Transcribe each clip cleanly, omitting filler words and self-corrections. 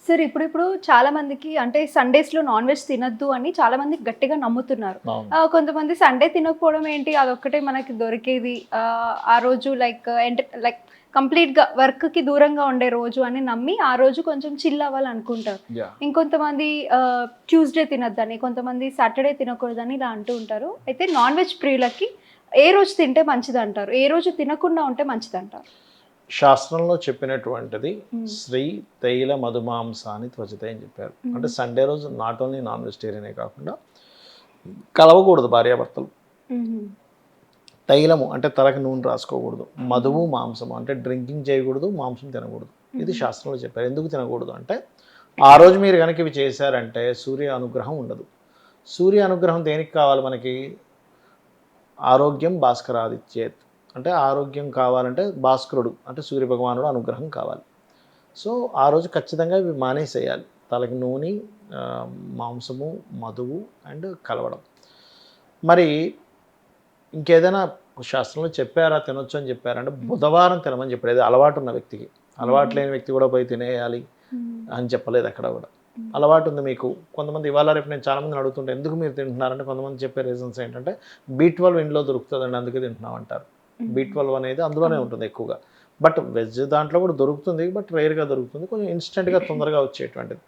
సరే ఇప్పుడు చాలా మందికి అంటే సండేస్‌లో నాన్ వెజ్ తినొద్దు అని చాలా మంది గట్టిగా నమ్ముతున్నారు. అవును. కొంతమంది సండే తినకపోవడం ఏంటి అదొక్కటే మనకి దొరికేది. ఆ రోజు లైక్ కంప్లీట్‌గా వర్క్‌కి దూరంగా ఉండే రోజు అని నమ్మి ఆ రోజు కొంచెం చిల్ అవ్వాలనుకుంటారు. యాహ్! ఇంకొంతమంది ట్యూస్‌డే తినొద్దని, కొంతమంది సాటర్డే తినకూడదని ఇలా అంటూ ఉంటారు. అయితే నాన్ వెజ్ ప్రియులకి ఏ రోజు తింటే మంచిదంటారు? ఏ రోజు తినకుండా ఉంటే మంచిదంటారు? శాస్త్రంలో చెప్పినటువంటిది హ్మ్. శ్రీ తైల మధుమాంసాన్ని త్వచితే అని చెప్పారు. అంటే హ్మ్. సండే రోజు నాట్ ఓన్లీ నాన్ వెజిటేరియనే కాకుండా కలవకూడదు భార్యాభర్తలు. హుహు. తైలము అంటే తలకి నూనె రాసుకోకూడదు. హుహు. మధువు, మాంసము అంటే డ్రింకింగ్ చేయకూడదు, మాంసం తినకూడదు. ఇది హుహు. శాస్త్రంలో చెప్పారు. ఎందుకు తినకూడదు అంటే, ఆ రోజు మీరు గనక ఇవి చేశారంటే సూర్య అనుగ్రహం ఉండదు. సూర్య అనుగ్రహం దేనికి కావాలి మనకి? ఆరోగ్యం భాస్కరాదిత్యేత్. అంటే ఆరోగ్యం కావాలంటే భాస్కరుడు అంటే సూర్యభగవానుడు అనుగ్రహం కావాలి. సో, ఆ రోజు ఖచ్చితంగా ఇవి మానేసేయాలి. తలకి నూనె, మాంసము, మధువు అండ్ కలవడం. మరి ఇంకేదైనా శాస్త్రంలో చెప్పారా తినొచ్చు అని చెప్పారా? అంటే బుధవారం తినమని చెప్పాడు. ఏదో అలవాటు ఉన్న వ్యక్తికి. అలవాటు హుహు. లేని వ్యక్తి కూడా పోయి తినేయాలి హ్మ్. అని చెప్పలేదు ఎక్కడ కూడా. హ్మ్. అలవాటు ఉంది మీకు. కొంతమంది ఇవాళ రేపు నేను చాలామందిని అడుగుతుంటే ఎందుకు మీరు తింటున్నారంటే కొంతమంది చెప్పే రీజన్స్ ఏంటంటే బి12 ఇంట్లో దొరుకుతుందండి అందుకే తింటున్నాం అంటారు. హ్మ్. బి12 అనేది అందులోనే అవును. ఉంటుంది ఎక్కువగా. బట్ వెజ్ దాంట్లో కూడా దొరుకుతుంది. బట్ రేర్‌గా దొరుకుతుంది. కొంచెం ఇన్‌స్టంట్‌గా తొందరగా వచ్చేటువంటిది.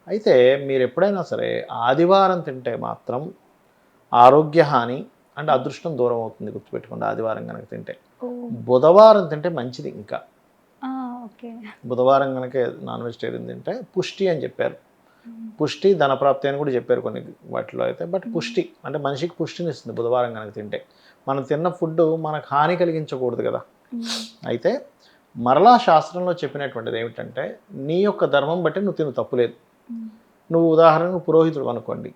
అయితే మీరు ఎప్పుడైనా సరే ఆదివారం తింటే మాత్రం ఆరోగ్య హాని అండ్ అదృష్టం దూరం అవుతుంది గుర్తుపెట్టుకోండి ఆదివారం గనక తింటే. ఓహ్! బుధవారం తింటే మంచిది ఇంకా. ఆ! ఓకే. బుధవారం గనక నాన్ వెజిటేరియన్ తింటే పుష్టి అని చెప్పారు. హ్మ్. పుష్టి, ధనప్రాప్తి అని కూడా చెప్పారు కొన్ని వాటిలో అయితే. బట్ హ్మ్. పుష్టి అంటే మనిషికి పుష్టినిస్తుంది బుధవారం గనక తింటే. మనం తిన్న ఫుడ్డు మనకు హాని కలిగించకూడదు కదా! హ్మ్. అయితే మరలా శాస్త్రంలో చెప్పినటువంటిది ఏమిటంటే, నీ యొక్క ధర్మం బట్టి నువ్వు తిను తప్పులేదు. హ్మ్. నువ్వు ఉదాహరణకు పురోహితుడు అనుకోండి.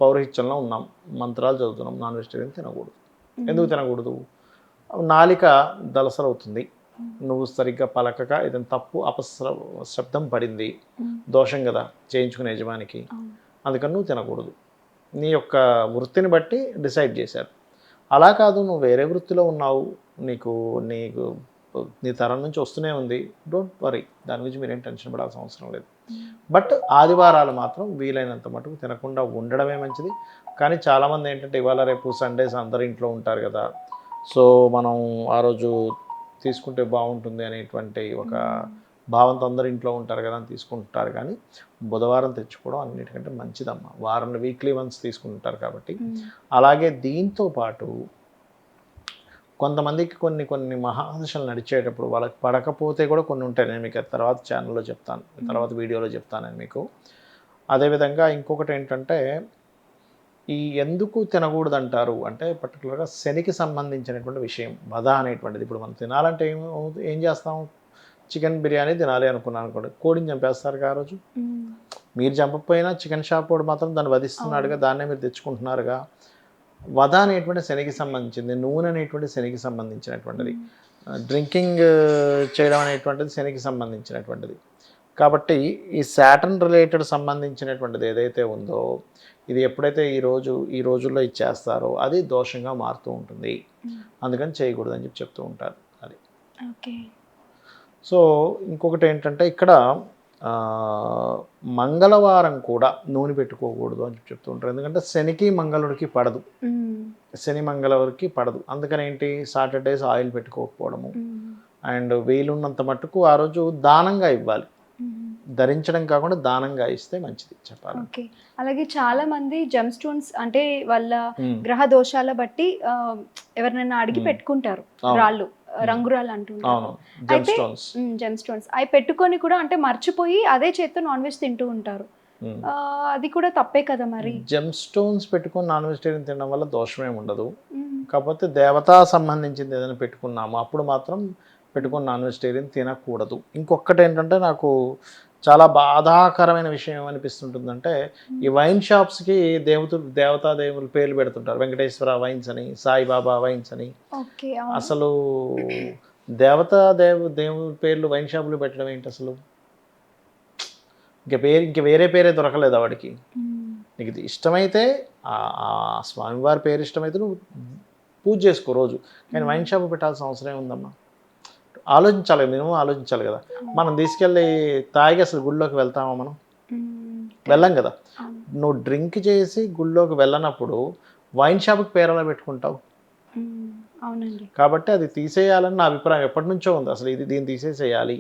పౌరోహిత్యంలో ఉన్నాం. మంత్రాలు చదువుతున్నాం. నాన్ వెజిటేరియన్ తినకూడదు. హ్మ్. ఎందుకు తినకూడదు? నాలిక దళసరవుతుంది. హ్మ్. నువ్వు సరిగ్గా పలకక ఏదైనా తప్పు శబ్దం పడింది. హ్మ్. దోషం గదా! చేయించుకునే యజమానికి. అవును. అందుకని నువ్వు తినకూడదు. నీ యొక్క వృత్తిని బట్టి డిసైడ్ చేశారు. అలా కాదు నువ్వు వేరే వృత్తిలో ఉన్నావు. నీకు నీకు నీ తరం నుంచి వస్తూనే ఉంది. Don't worry. దాని గురించి మీరేం టెన్షన్ పడాల్సిన అవసరం లేదు. హ్మ్. బట్ ఆదివారాలు మాత్రం వీలైనంత మటుకు తినకుండా ఉండడమే మంచిది. కానీ చాలామంది ఏంటంటే ఇవాళ రేపు సండేస్ అందరూ ఇంట్లో ఉంటారు గదా! సో, మనం ఆ రోజు తీసుకుంటే బావుంటుంది అనేటువంటి ఒక హ్మ్. భావంతో అందరూ ఇంట్లో ఉంటారు గదా! అని తీసుకుంటారు కానీ, బుధవారం తెచ్చుకోవడం అన్నిటికంటే మంచిదమ్మా. వారంలో వీక్లీ వన్స్ తీసుకుంటారు కాబట్టి. హ్మ్. అలాగే దీంతో పాటు కొంతమందికి కొన్ని కొన్ని మహాదశలు నడిచేటప్పుడు వాళ్ళకి పడకపోతే కూడా కొన్ని ఉంటాయి. నేను మీకు అది తర్వాత ఛానెల్‌లో చెప్తాను. హ్మ్. తర్వాత వీడియోలో చెప్తాను నేను మీకు. అదేవిధంగా ఇంకొకటేంటంటే ఈ ఎందుకు తినకూడదంటారు అంటే పర్టిక్యులర్‌గా శనికి సంబంధించినటువంటి విషయం. వధ అనేటువంటిది. ఇప్పుడు మనం తినాలంటే ఏం చేస్తాం? చికెన్ బిర్యానీ తినాలి అనుకున్నాననుకోండి. కోడిని చంపేస్తారుగా ఆ రోజు. హ్మ్. మీరు చంపకపోయినా చికెన్ షాపోడు మాత్రం దాన్ని అవును. వధిస్తున్నాడుగా. దాన్నే మీరు తెచ్చుకుంటున్నారుగా. వధ అనేటువంటి శనికి సంబంధించింది. నూనె అనేటువంటిది శనికి సంబంధించినటువంటిది. హ్మ్. డ్రింకింగ్ చేయడం అనేటువంటిది శనికి సంబంధించినటువంటిది. కాబట్టి ఈ సాటర్న్ రిలేటెడ్ సంబంధించినటువంటిది ఏదైతే ఉందో, ఇది ఎప్పుడైతే ఈ రోజుల్లో ఇది చేస్తారో అది దోషంగా మారుతూ ఉంటుంది. హ్మ్. అందుకని చేయకూడదని చెప్తూ ఉంటారు. అది. ఓకే. సో, ఇంకొకటేంటంటే ఇక్కడ ఆహ్, మంగళవారం కూడా నూనె పెట్టుకోకూడదు అని చెప్తూ ఉంటారు. ఎందుకంటే శనికి, మంగళుడికి పడదు. హ్మ్. శని, మంగళవారికి పడదు. అందుకనేంటి సాటర్‌డేస్ ఆయిల్ పెట్టుకోకపోవడము. హ్మ్. అండ్ వీలున్నంత మట్టుకు ఆ రోజు దానంగా ఇవ్వాలి. హుహు. ధరించడం కాకుండా దానంగా ఇస్తే మంచిది చెప్పాలంటే. ఓకే. అలాగే చాలామంది జెమ్ స్టోన్స్ అంటే వాళ్ళ హ్మ్. గ్రహ దోషాల బట్టి ఎవరినైనా అడిగి హ్మ్. పెట్టుకుంటారు. అవును. రాళ్ళు, హ్మ్. రంగురాళ్ళు అంటుంటారు. అవును. జెమ్ అయితే స్టోన్స్. జెమ్ స్టోన్స్ అయి పెట్టుకొని కూడా అంటే మర్చిపోయి అదే చేత్తో నాన్ వెజ్ తింటూ ఉంటారు. హ్మ్. అది కూడా తప్పే కదా మరి! జెమ్ స్టోన్స్ పెట్టుకొని నాన్ వెజిటేరియన్ తినడం వల్ల దోషమేమి ఉండదు. హ్మ్. కాపోతే దేవతా సంబంధించింది ఏదైనా పెట్టుకున్నామో అప్పుడు మాత్రం హ్మ్. పెట్టుకొని నాన్ వెజిటేరియన్ తినకూడదు. ఇంకొకటేంటంటే నాకు చాలా బాధాకరమైన విషయం ఏమనిపిస్తుంటుందంటే, ఈ హ్మ్. వైన్ షాప్స్‌కి దేవతా దేవుళ్ళ పేర్లు పెడుతుంటారు. వెంకటేశ్వర వైన్స్ అని, సాయిబాబా వైన్స్ అని. ఓకే. అవును. అసలు దేవతా దేవుడి పేర్లు వైన్ షాప్‌లో పెట్టడం ఏంటసలు? ఇంక వేరే పేరే దొరకలేదా వాడికి? హ్మ్. నీకు ఇది ఇష్టమైతే ఆ స్వామివారి పేరు ఇష్టమైతే నువ్వు పూజ చేసుకో రోజు. కానీ హ్మ్. వైన్ షాప్ పెట్టాల్సిన అవసరం ఏముందమ్మా? ఆలోచించాలి, మినిమం ఆలోచించాలి కదా. మనం తీసుకెళ్ళి తాగి అసలు గుళ్ళోకి వెళ్తామా మనం? వెళ్ళం కదా. అవును. నువ్వు డ్రింక్ చేసి గుళ్ళోకి వెళ్ళనప్పుడు వైన్ షాప్కి పేరు ఎలా పెట్టుకుంటావు? అవునండి. కాబట్టి అది తీసేయాలని నా అభిప్రాయం ఎప్పటి నుంచో ఉంది. అసలు దీన్ని తీసేసేయాలి,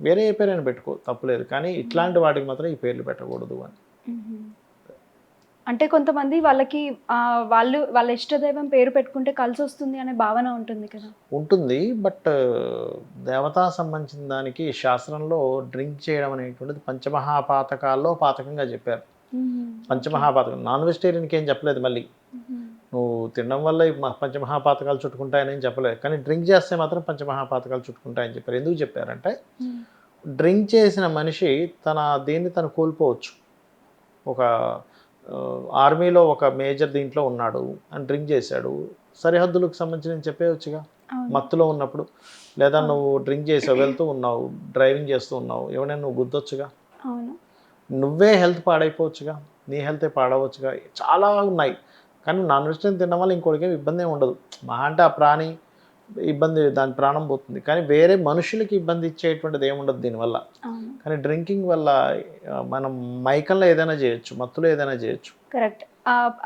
వేరే ఏ పేరైనా పెట్టుకో తప్పులేదు, కానీ ఇట్లాంటి వాటికి మాత్రం ఈ పేర్లు పెట్టకూడదు అని. అంటే కొంతమంది వాళ్ళకి వాళ్ళ ఇష్టదైవం పేరు పెట్టుకుంటే కలిసి వస్తుంది అనే భావన ఉంటుంది కదా. ఉంటుంది, బట్ దేవతా సంబంధించిన దానికి శాస్త్రంలో డ్రింక్ చేయడం అనేటువంటిది పంచమహాపాతకాల్లో పాతకంగా చెప్పారు. పంచమహాపాతకం నాన్ వెజిటేరియన్కి ఏం చెప్పలేదు. మళ్ళీ నువ్వు తినడం వల్ల ఈ పంచమహాపాతకాలు చుట్టుకుంటాయని ఏం చెప్పలేదు, కానీ డ్రింక్ చేస్తే మాత్రం పంచమహాపాతకాలు చుట్టుకుంటాయని చెప్పారు. ఎందుకు చెప్పారంటే డ్రింక్ చేసిన మనిషి దీన్ని తను కోల్పోవచ్చు. ఒక ఆర్మీలో ఒక మేజర్ దీంట్లో ఉన్నాడు అని డ్రింక్ చేశాడు, సరిహద్దులకు సంబంధించి నేను చెప్పేయచ్చుగా మత్తులో ఉన్నప్పుడు. లేదా నువ్వు డ్రింక్ చేసావు, వెళ్తూ ఉన్నావు, డ్రైవింగ్ చేస్తూ ఉన్నావు, ఎవరైనా నువ్వు గుద్దొచ్చుగా, నువ్వే హెల్త్ పాడైపోవచ్చుగా, నీ హెల్తే పాడవచ్చుగా. చాలా ఉన్నాయి, కానీ నాన్ వెజిటేరియన్ తినడం వల్ల ఇంకోటికి ఇబ్బంది ఏమి ఉండదు. మహా అంటే ఆ ప్రాణి ఇబ్బంది, దాని ప్రాణం పోతుంది, కానీ వేరే మనుషులకి ఇబ్బంది ఇచ్చేటువంటిది ఏముండదు దీనివల్ల. కానీ డ్రింకింగ్ వల్ల మనం మైకంలో ఏదైనా చేయొచ్చు, మత్తులో ఏదైనా చేయొచ్చు. కరెక్ట్.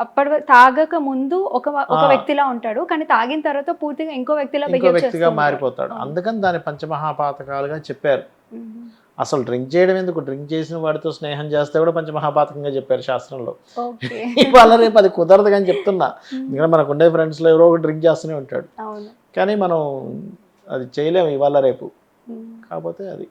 అప్పటి తాగక ముందు ఒక వ్యక్తిలా ఉంటాడు, కానీ తాగిన తర్వాత పూర్తిగా ఇంకో వ్యక్తిగా మారిపోతాడు. అందుకని దాని పంచమహాపాతకాలుగా చెప్పారు. అసలు డ్రింక్ చేయడం ఎందుకు, డ్రింక్ చేసిన వాడితో స్నేహం చేస్తే కూడా పంచమహాపాతకంగా చెప్పారు శాస్త్రంలో. ఇవాళ రేపు అది కుదరదు కానీ చెప్తున్నా, ఎందుకంటే మనకు ఉండే ఫ్రెండ్స్లో ఎవరో ఒకటి డ్రింక్ చేస్తూనే ఉంటాడు, కానీ మనం అది చేయలేము ఇవాళ రేపు. కాకపోతే అది